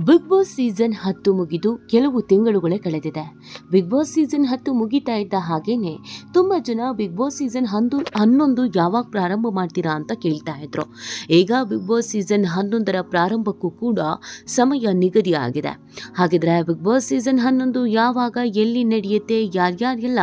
Big boss season 10 ಮುಗಿದು ಕೆಲವು ತಿಂಗಳುಗಳೇ ಕಳೆದಿದೆ. ಬಿಗ್ ಬಾಸ್ ಸೀಸನ್ 10 ಮುಗಿತಾ ಇದ್ದ ಹಾಗೇನೆ ತುಂಬ ಜನ ಬಿಗ್ ಬಾಸ್ ಸೀಸನ್ 11 ಯಾವಾಗ ಪ್ರಾರಂಭ ಮಾಡ್ತೀರಾ ಅಂತ ಕೇಳ್ತಾ ಇದ್ರು. ಈಗ ಬಿಗ್ ಬಾಸ್ ಸೀಸನ್ 11ರ ಪ್ರಾರಂಭಕ್ಕೂ ಕೂಡ ಸಮಯ ನಿಗದಿ ಆಗಿದೆ. ಹಾಗಿದ್ರೆ ಬಿಗ್ ಬಾಸ್ ಸೀಸನ್ 11 ಯಾವಾಗ, ಎಲ್ಲಿ ನಡೆಯುತ್ತೆ, ಯಾರ್ಯಾರೆಲ್ಲ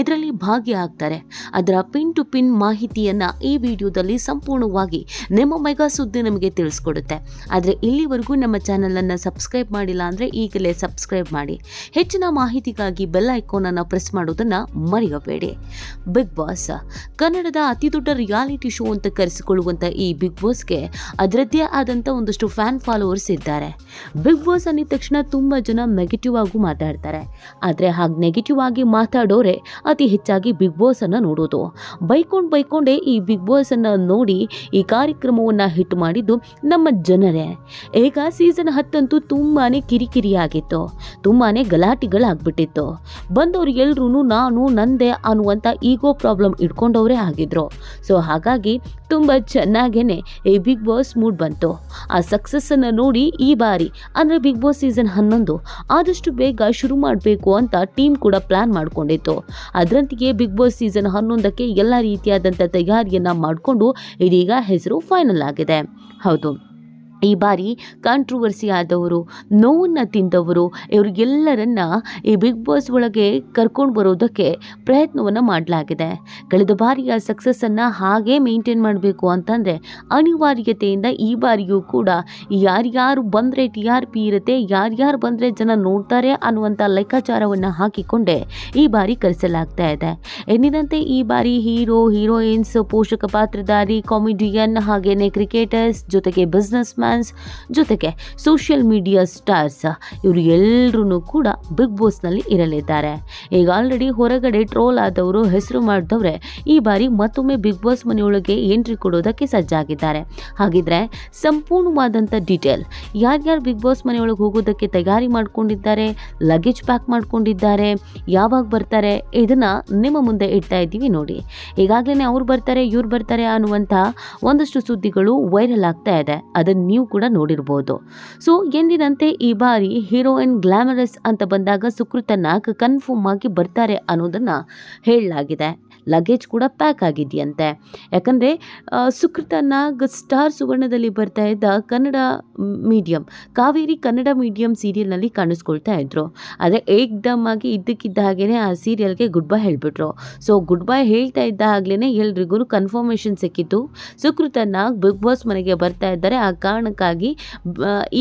ಇದರಲ್ಲಿ ಭಾಗಿಯಾಗ್ತಾರೆ, ಅದರ ಪಿನ್ ಟು ಪಿನ್ ಮಾಹಿತಿಯನ್ನ ಈ ವಿಡಿಯೋದಲ್ಲಿ ಸಂಪೂರ್ಣವಾಗಿ ನಿಮ್ಮ ಮೆಗಾ ಸುದ್ದಿ ನಮಗೆ ತಿಳಿಸ್ಕೊಡುತ್ತೆ. ಆದರೆ ಇಲ್ಲಿವರೆಗೂ ನಮ್ಮ ಚಾನೆಲ್ ಅನ್ನು ಸಬ್ಸ್ಕ್ರೈಬ್ ಮಾಡಿಲ್ಲ ಅಂದರೆ ಈಗಲೇ ಸಬ್ಸ್ಕ್ರೈಬ್ ಮಾಡಿ. ಹೆಚ್ಚಿನ ಮಾಹಿತಿಗಾಗಿ ಬೆಲ್ ಐಕಾನ್ ಅನ್ನು ಪ್ರೆಸ್ ಮಾಡೋದನ್ನ ಮರೆಯಬೇಡಿ. ಬಿಗ್ ಬಾಸ್ ಕನ್ನಡದ ಅತಿ ದೊಡ್ಡ ರಿಯಾಲಿಟಿ ಶೋ ಅಂತ ಕರೆಸಿಕೊಳ್ಳುವಂತ ಈ ಬಿಗ್ ಬಾಸ್ಗೆ ಅದರದ್ದೇ ಆದಂಥ ಒಂದಷ್ಟು ಫ್ಯಾನ್ ಫಾಲೋವರ್ಸ್ ಇದ್ದಾರೆ. ಬಿಗ್ ಬಾಸ್ ಅಂದಿದ ತಕ್ಷಣ ತುಂಬ ಜನ ನೆಗೆಟಿವ್ ಆಗೂ ಮಾತಾಡ್ತಾರೆ. ಆದರೆ ಹಾಗೆ ನೆಗೆಟಿವ್ ಆಗಿ ಮಾತಾಡೋರೆ ಅತಿ ಹೆಚ್ಚಾಗಿ ಬಿಗ್ ಬಾಸ್ ಅನ್ನು ನೋಡೋದು. ಬೈಕೊಂಡೇ ಈ ಬಿಗ್ ಬಾಸ್ ಅನ್ನು ನೋಡಿ ಈ ಕಾರ್ಯಕ್ರಮವನ್ನು ಹಿಟ್ ಮಾಡಿದ್ದು ನಮ್ಮ ಜನರೇ. ಈಗ ಸೀಸನ್ 10 ತುಂಬಾನೇ ಕಿರಿಕಿರಿಯಾಗಿತ್ತು, ತುಂಬಾನೇ ಗಲಾಟೆಗಳಾಗ್ಬಿಟ್ಟಿತ್ತು. ಬಂದವ್ರು ಎಲ್ರೂ ನಾನು ನಂದೆ ಅನ್ನುವಂಥ ಈಗೋ ಪ್ರಾಬ್ಲಮ್ ಇಟ್ಕೊಂಡವರೇ ಆಗಿದ್ರು. ಸೊ ಹಾಗಾಗಿ ತುಂಬ ಚೆನ್ನಾಗೇನೆ ಈ ಬಿಗ್ ಬಾಸ್ ಮೂಡ್ ಬಂತು. ಆ ಸಕ್ಸಸ್ ಅನ್ನು ನೋಡಿ ಈ ಬಾರಿ ಅಂದರೆ ಬಿಗ್ ಬಾಸ್ ಸೀಸನ್ 11 ಆದಷ್ಟು ಬೇಗ ಶುರು ಮಾಡಬೇಕು ಅಂತ ಟೀಮ್ ಕೂಡ ಪ್ಲಾನ್ ಮಾಡ್ಕೊಂಡಿತ್ತು. ಅದರಂತೆಯೇ ಬಿಗ್ ಬಾಸ್ ಸೀಸನ್ 11ಕ್ಕೆ ಎಲ್ಲ ರೀತಿಯಾದಂಥ ತಯಾರಿಯನ್ನ ಮಾಡಿಕೊಂಡು ಇದೀಗ ಹೆಸರು ಫೈನಲ್ ಆಗಿದೆ. ಹೌದು, ಈ ಬಾರಿ ಕಾಂಟ್ರವರ್ಸಿ ಆದವರು, ನೋವನ್ನು ತಿಂದವರು, ಇವರಿಗೆಲ್ಲರನ್ನ ಈ ಬಿಗ್ ಬಾಸ್ ಒಳಗೆ ಕರ್ಕೊಂಡು ಬರೋದಕ್ಕೆ ಪ್ರಯತ್ನವನ್ನು ಮಾಡಲಾಗಿದೆ. ಕಳೆದ ಬಾರಿಯ ಸಕ್ಸಸ್ಸನ್ನು ಹಾಗೇ ಮೇಂಟೈನ್ ಮಾಡಬೇಕು ಅಂತಂದರೆ ಅನಿವಾರ್ಯತೆಯಿಂದ ಈ ಬಾರಿಯೂ ಕೂಡ ಯಾರ್ಯಾರು ಬಂದರೆ TRP ಇರುತ್ತೆ, ಯಾರ್ಯಾರು ಬಂದರೆ ಜನ ನೋಡ್ತಾರೆ ಅನ್ನುವಂಥ ಲೆಕ್ಕಾಚಾರವನ್ನು ಹಾಕಿಕೊಂಡೇ ಈ ಬಾರಿ ಕರೆಸಲಾಗ್ತಾ ಇದೆ. ಎಂದಿನಂತೆ ಈ ಬಾರಿ ಹೀರೋ, ಹೀರೋಯಿನ್ಸ್, ಪೋಷಕ ಪಾತ್ರಧಾರಿ, ಕಾಮಿಡಿಯನ್, ಹಾಗೇನೆ ಕ್ರಿಕೆಟರ್ಸ್, ಜೊತೆಗೆ ಬಿಸ್ನೆಸ್ ಮ್ಯಾನ್ಸ್, ಜೊತೆಗೆ ಸೋಷಿಯಲ್ ಮೀಡಿಯಾ ಸ್ಟಾರ್ಸ್ ಇವರು ಎಲ್ಲರೂ ಕೂಡ ಬಿಗ್ ಬಾಸ್ನಲ್ಲಿ ಇರಲಿದ್ದಾರೆ. ಈಗ ಆಲ್ರೆಡಿ ಹೊರಗಡೆ ಟ್ರೋಲ್ ಆದವರು, ಹೆಸರು ಮಾಡಿದವ್ರೆ ಈ ಬಾರಿ ಮತ್ತೊಮ್ಮೆ ಬಿಗ್ ಬಾಸ್ ಮನೆಯೊಳಗೆ ಎಂಟ್ರಿ ಕೊಡೋದಕ್ಕೆ ಸಜ್ಜಾಗಿದ್ದಾರೆ. ಹಾಗಿದ್ರೆ ಸಂಪೂರ್ಣವಾದಂಥ ಡೀಟೇಲ್, ಯಾರ್ಯಾರು ಬಿಗ್ ಬಾಸ್ ಮನೆಯೊಳಗೆ ಹೋಗೋದಕ್ಕೆ ತಯಾರಿ ಮಾಡ್ಕೊಂಡಿದ್ದಾರೆ, ಲಗೇಜ್ ಪ್ಯಾಕ್ ಮಾಡ್ಕೊಂಡಿದ್ದಾರೆ, ಯಾವಾಗ ಬರ್ತಾರೆ, ಇದನ್ನ ನಿಮ್ಮ ಮುಂದೆ ಇಡ್ತಾ ಇದ್ದೀವಿ ನೋಡಿ. ಈಗಾಗಲೇ ಅವ್ರು ಬರ್ತಾರೆ, ಇವ್ರು ಬರ್ತಾರೆ ಅನ್ನುವಂಥ ಒಂದಷ್ಟು ಸುದ್ದಿಗಳು ವೈರಲ್ ಆಗ್ತಾ ಇದೆ. ಅದನ್ನು ನೀವು ಕೂಡ ನೋಡಿರ್ಬೋದು. ಸೊ ಎಂದಿನಂತೆ ಈ ಬಾರಿ ಹೀರೋಯಿನ್ ಗ್ಲಾಮರಸ್ ಅಂತ ಬಂದಾಗ ಸುಕೃತ ನಾಗ್ ಕನ್ಫರ್ಮ್ ಆಗಿ ಬರ್ತಾರೆ ಅನ್ನೋದನ್ನ ಹೇಳಲಾಗಿದೆ. ಲಗೇಜ್ ಕೂಡ ಪ್ಯಾಕ್ ಆಗಿದೆಯಂತೆ. ಯಾಕಂದರೆ ಸುಕೃತ ನಾಗ್ ಸ್ಟಾರ್ ಸುವರ್ಣದಲ್ಲಿ ಬರ್ತಾ ಇದ್ದ ಕನ್ನಡ ಮೀಡಿಯಂ, ಕಾವೇರಿ ಕನ್ನಡ ಮೀಡಿಯಂ ಸೀರಿಯಲ್ನಲ್ಲಿ ಕಾಣಿಸ್ಕೊಳ್ತಾ ಇದ್ರು. ಅದೇ ಏಕ್ದಮ್ ಆಗಿ ಇದ್ದಕ್ಕಿದ್ದ ಹಾಗೇನೆ ಆ ಸೀರಿಯಲ್ಗೆ ಗುಡ್ ಬೈ ಹೇಳಿಬಿಟ್ರು. ಸೊ ಗುಡ್ ಬೈ ಹೇಳ್ತಾ ಇದ್ದ ಆಗ್ಲೇ ಎಲ್ರಿಗೂ ಕನ್ಫರ್ಮೇಷನ್ ಸಿಕ್ಕಿತ್ತು, ಸುಕೃತ ನಾಗ್ ಬಿಗ್ ಬಾಸ್ ಮನೆಗೆ ಬರ್ತಾ ಇದ್ದಾರೆ, ಆ ಕಾರಣಕ್ಕಾಗಿ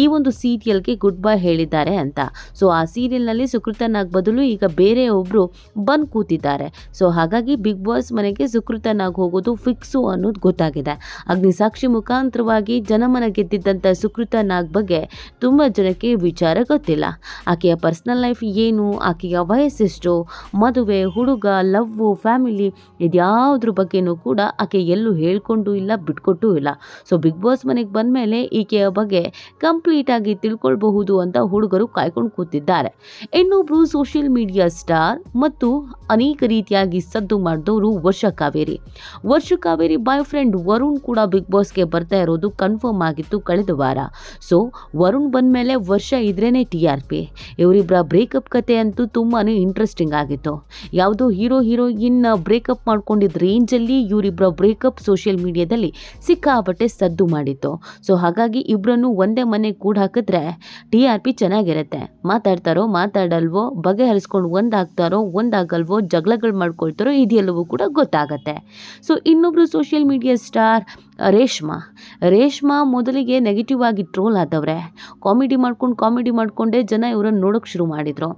ಈ ಒಂದು ಸೀರಿಯಲ್ಗೆ ಗುಡ್ ಬೈ ಹೇಳಿದ್ದಾರೆ ಅಂತ. ಸೊ ಆ ಸೀರಿಯಲ್ನಲ್ಲಿ ಸುಕೃತ ನಾಗ್ ಬದಲು ಈಗ ಬೇರೆ ಒಬ್ಬರು ಬಂದು ಕೂತಿದ್ದಾರೆ. ಸೊ ಹಾಗಾಗಿ ಬಿಗ್ ಬಾಸ್ ಮನೆಗೆ ಸುಕೃತ ನಾಗ್ ಹೋಗೋದು ಫಿಕ್ಸು ಅನ್ನೋದು ಗೊತ್ತಾಗಿದೆ. ಅಗ್ನಿಸಾಕ್ಷಿ ಮುಖಾಂತರವಾಗಿ ಜನಮನ ಗೆದ್ದಿದ್ದಂಥ ಸುಕೃತ ನಾಗ್ ಬಗ್ಗೆ ತುಂಬ ಜನಕ್ಕೆ ವಿಚಾರ ಗೊತ್ತಿಲ್ಲ. ಆಕೆಯ ಪರ್ಸನಲ್ ಲೈಫ್ ಏನು, ಆಕೆಯ ವಯಸ್ಸೆಷ್ಟು, ಮದುವೆ, ಹುಡುಗ, ಲವ್ವು, ಫ್ಯಾಮಿಲಿ ಇದ್ಯಾವುದ್ರ ಬಗ್ಗೆನೂ ಕೂಡ ಆಕೆ ಎಲ್ಲೂ ಹೇಳ್ಕೊಂಡು ಇಲ್ಲ, ಬಿಟ್ಕೊಟ್ಟು ಇಲ್ಲ. ಸೊ ಬಿಗ್ ಬಾಸ್ ಮನೆಗೆ ಬಂದ ಮೇಲೆ ಈಕೆಯ ಬಗ್ಗೆ ಕಂಪ್ಲೀಟ್ ಆಗಿ ತಿಳ್ಕೊಳ್ಬಹುದು ಅಂತ ಹುಡುಗರು ಕಾಯ್ಕೊಂಡು ಕೂತಿದ್ದಾರೆ. ಇನ್ನೊಬ್ರು ಸೋಷಿಯಲ್ ಮೀಡಿಯಾ ಸ್ಟಾರ್ ಮತ್ತು ಅನೇಕ ರೀತಿಯಾಗಿ ಸದ್ದು ಮಾಡಿದವರು ವರ್ಷ ಕಾವೇರಿ ಬಾಯ್ ಫ್ರೆಂಡ್ ವರುಣ್ ಕೂಡ ಬಿಗ್ ಬಾಸ್ಗೆ ಬರ್ತಾ ಇರೋದು ಕನ್ಫರ್ಮ್ ಆಗಿತ್ತು ಕಳೆದ ವಾರ. ಸೊ ವರುಣ್ ಬಂದ ಮೇಲೆ ವರ್ಷ ಇದ್ರೇನೆ TRP. ಇವರಿಬ್ಬರ ಬ್ರೇಕಪ್ ಕತೆ ಅಂತೂ ತುಂಬಾನೇ ಇಂಟ್ರೆಸ್ಟಿಂಗ್ ಆಗಿತ್ತು. ಯಾವುದೋ ಹೀರೋಯಿನ್ ಬ್ರೇಕಪ್ ಮಾಡ್ಕೊಂಡಿದ್ದ ರೇಂಜಲ್ಲಿ ಇವರಿಬ್ಬರ ಬ್ರೇಕಪ್ ಸೋಷಿಯಲ್ ಮೀಡಿಯಾದಲ್ಲಿ ಸಿಕ್ಕಾಪಟ್ಟೆ ಸದ್ದು ಮಾಡಿತ್ತು. ಸೊ ಹಾಗಾಗಿ ಇಬ್ಬರನ್ನು ಒಂದೇ ಮನೆ ಕೂಡ ಹಾಕಿದ್ರೆ TRP ಚೆನ್ನಾಗಿರುತ್ತೆ. ಮಾತಾಡ್ತಾರೋ ಮಾತಾಡಲ್ವೋ, ಬಗೆಹರಿಸ್ಕೊಂಡು ಒಂದಾಗಲ್ವೋ, ಜಗಳಗಳು ಮಾಡ್ಕೊಳ್ತಾರೋ ಇದೆಲ್ಲವೂ ಕೂಡ ಗೊತ್ತಾಗತ್ತೆ. ಸೊ ಇನ್ನೊಬ್ರು ಸೋಷಿಯಲ್ ಮೀಡಿಯಾ ಸ್ಟಾರ್ ರೇಷ್ಮಾ ಮೊದಲಿಗೆ ನೆಗೆಟಿವ್ ಆಗಿ ಟ್ರೋಲ್ ಆದವ್ರೆ. ಕಾಮಿಡಿ ಮಾಡ್ಕೊಂಡೇ ಜನ ಇವರನ್ನು ನೋಡೋಕೆ ಶುರು ಮಾಡಿದ್ರು.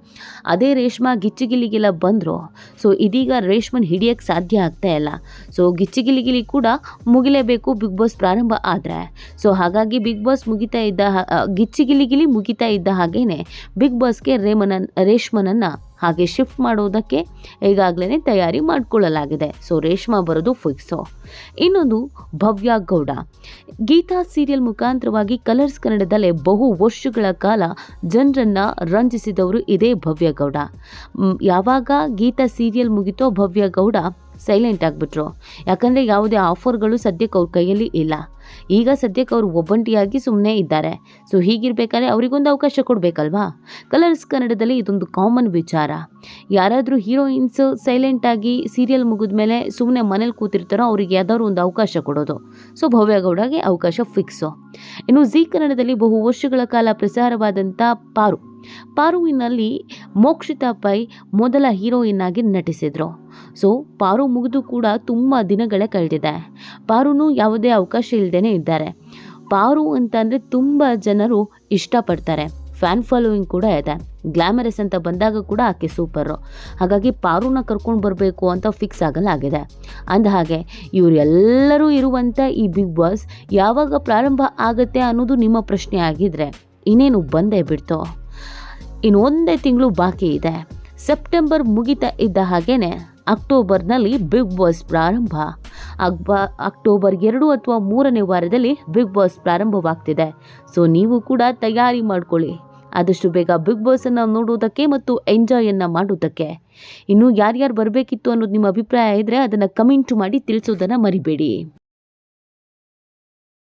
ಅದೇ ರೇಷ್ಮಾ ಗಿಚ್ಚಿಗಿಲಿಗೆಲ್ಲ ಬಂದರು. ಸೊ ಇದೀಗ ರೇಷ್ಮನ್ ಹಿಡಿಯೋಕ್ಕೆ ಸಾಧ್ಯ ಆಗ್ತಾ ಇಲ್ಲ. ಸೊ ಗಿಚ್ಚಿಗಿಲಿಗಿಲಿ ಕೂಡ ಮುಗಿಲೇಬೇಕು ಬಿಗ್ ಬಾಸ್ ಪ್ರಾರಂಭ ಆದರೆ. ಸೊ ಹಾಗಾಗಿ ಬಿಗ್ ಬಾಸ್ ಗಿಚ್ಚಿಗಿಲಿಗಿಲಿ ಮುಗಿತಾ ಇದ್ದ ಹಾಗೇನೆ ಬಿಗ್ ಬಾಸ್ಗೆ ರೇಷ್ಮನನ್ನು ಹಾಗೆ ಶಿಫ್ಟ್ ಮಾಡೋದಕ್ಕೆ ಈಗಾಗಲೇ ತಯಾರಿ ಮಾಡಿಕೊಳ್ಳಲಾಗಿದೆ. ಸೊ ರೇಷ್ಮಾ ಬರೋದು ಫಿಕ್ಸು. ಇನ್ನೊಂದು ಭವ್ಯ ಗೌಡ, ಗೀತಾ ಸೀರಿಯಲ್ ಮುಖಾಂತರವಾಗಿ ಕಲರ್ಸ್ ಕನ್ನಡದಲ್ಲೇ ಬಹು ವರ್ಷಗಳ ಕಾಲ ಜನರನ್ನ ರಂಜಿಸಿದವರು ಇದೇ ಭವ್ಯ ಗೌಡ. ಯಾವಾಗ ಗೀತಾ ಸೀರಿಯಲ್ ಮುಗಿತೋ ಭವ್ಯ ಗೌಡ ಸೈಲೆಂಟ್ ಆಗಿಬಿಟ್ರು. ಯಾಕಂದರೆ ಯಾವುದೇ ಆಫರ್ಗಳು ಸದ್ಯಕ್ಕೆ ಅವ್ರ ಕೈಯಲ್ಲಿ ಇಲ್ಲ. ಈಗ ಸದ್ಯಕ್ಕೆ ಅವರು ಒಬ್ಬಂಟಿಯಾಗಿ ಸುಮ್ಮನೆ ಇದ್ದಾರೆ. ಸೊ ಹೀಗಿರ್ಬೇಕಾದ್ರೆ ಅವರಿಗೊಂದು ಅವಕಾಶ ಕೊಡಬೇಕಲ್ವಾ. ಕಲರ್ಸ್ ಕನ್ನಡದಲ್ಲಿ ಇದೊಂದು ಕಾಮನ್ ವಿಚಾರ. ಯಾರಾದರೂ ಹೀರೋಯಿನ್ಸ್ ಸೈಲೆಂಟಾಗಿ ಸೀರಿಯಲ್ ಮುಗಿದ ಮೇಲೆ ಸುಮ್ಮನೆ ಮನೇಲಿ ಕೂತಿರ್ತಾರೋ ಅವ್ರಿಗೆ ಯಾವ್ದಾದ್ರು ಒಂದು ಅವಕಾಶ ಕೊಡೋದು. ಸೊ ಭವ್ಯ ಗೌಡಗೆ ಅವಕಾಶ ಫಿಕ್ಸು. ಇನ್ನು ಜೀ ಕನ್ನಡದಲ್ಲಿ ಬಹು ವರ್ಷಗಳ ಕಾಲ ಪ್ರಸಾರವಾದಂಥ ಪಾರುವಿನಲ್ಲಿ ಮೋಕ್ಷಿತಾ ಪೈ ಮೊದಲ ಹೀರೋಯಿನ್ ಆಗಿ ನಟಿಸಿದ್ರು. ಸೊ ಪಾರು ಮುಗಿದು ಕೂಡ ತುಂಬ ದಿನಗಳೇ ಕಳೆದಿದೆ. ಪಾರುನು ಯಾವುದೇ ಅವಕಾಶ ಇಲ್ಲದೇನೆ ಇದ್ದಾರೆ. ಪಾರು ಅಂತಂದರೆ ತುಂಬ ಜನರು ಇಷ್ಟಪಡ್ತಾರೆ, ಫ್ಯಾನ್ ಫಾಲೋವಿಂಗ್ ಕೂಡ ಇದೆ. ಗ್ಲಾಮರಸ್ ಅಂತ ಬಂದಾಗ ಕೂಡ ಆಕೆ ಸೂಪರು. ಹಾಗಾಗಿ ಪಾರುನ ಕರ್ಕೊಂಡು ಬರಬೇಕು ಅಂತ ಫಿಕ್ಸ್ ಆಗಲಾಗಿದೆ. ಅಂದಹಾಗೆ ಇವರೆಲ್ಲರೂ ಇರುವಂಥ ಈ ಬಿಗ್ ಬಾಸ್ ಯಾವಾಗ ಪ್ರಾರಂಭ ಆಗುತ್ತೆ ಅನ್ನೋದು ನಿಮ್ಮ ಪ್ರಶ್ನೆ ಆಗಿದ್ರೆ ಇನ್ನೇನು ಬಂದೇ ಬಿಡ್ತು. ಇನ್ನು ಒಂದೇ ತಿಂಗಳು ಬಾಕಿ ಇದೆ. ಸೆಪ್ಟೆಂಬರ್ ಮುಗಿತಾ ಇದ್ದ ಹಾಗೇನೆ ಅಕ್ಟೋಬರ್ನಲ್ಲಿ ಬಿಗ್ ಬಾಸ್ ಪ್ರಾರಂಭ. ಅಕ್ಟೋಬರ್ 2 ಅಥವಾ 3ನೇ ವಾರದಲ್ಲಿ ಬಿಗ್ ಬಾಸ್ ಪ್ರಾರಂಭವಾಗ್ತಿದೆ. ಸೊ ನೀವು ಕೂಡ ತಯಾರಿ ಮಾಡ್ಕೊಳ್ಳಿ ಆದಷ್ಟು ಬೇಗ ಬಿಗ್ ಬಾಸನ್ನು ನೋಡೋದಕ್ಕೆ ಮತ್ತು ಎಂಜಾಯನ್ನು ಮಾಡೋದಕ್ಕೆ. ಇನ್ನು ಯಾರ್ಯಾರು ಬರಬೇಕಿತ್ತು ಅನ್ನೋದು ನಿಮ್ಮ ಅಭಿಪ್ರಾಯ ಇದ್ದರೆ ಅದನ್ನು ಕಮೆಂಟ್ ಮಾಡಿ ತಿಳಿಸೋದನ್ನು ಮರಿಬೇಡಿ.